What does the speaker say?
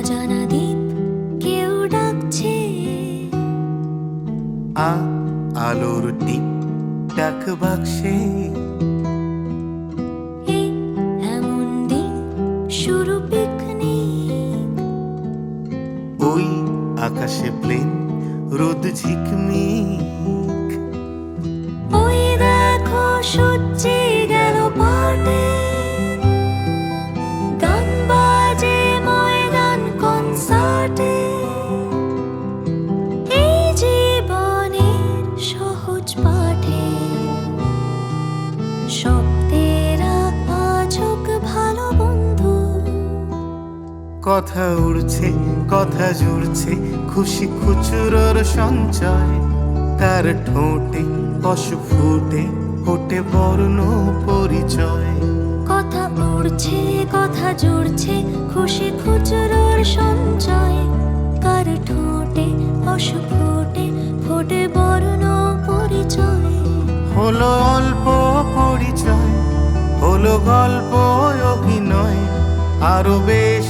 অজানা দ্বীপ কেউ ডাকছে। আলোর টিপ ডাক বাক্সে এমন দিন শুরু পিকনিক। ওই আকাশে প্লেন রোদ ঝিকমিক। ওই দেখো সূর্যে গেল পাটে, গান বাজে ময়দান কনসার্টে। এই জীবনের সহজ পাঠে শব্দেরা আজক ভালো বন্ধু। কথা উড়ছে কথা জুড়ছে খুশি খুচুরোর সঞ্চয়। তার ঠোঁটে অস্ফুটে ফোটে বর্ণ পরিচয়। কথা উড়ছে কথা জুড়ছে খুশি খুচরোর সঞ্চয়। কার ঠোঁটে অস্ফুটে ফোটে বর্ণ পরিচয়। হলো অল্প পরিচয়, হলো গল্প অভিনয়, আরো বেশ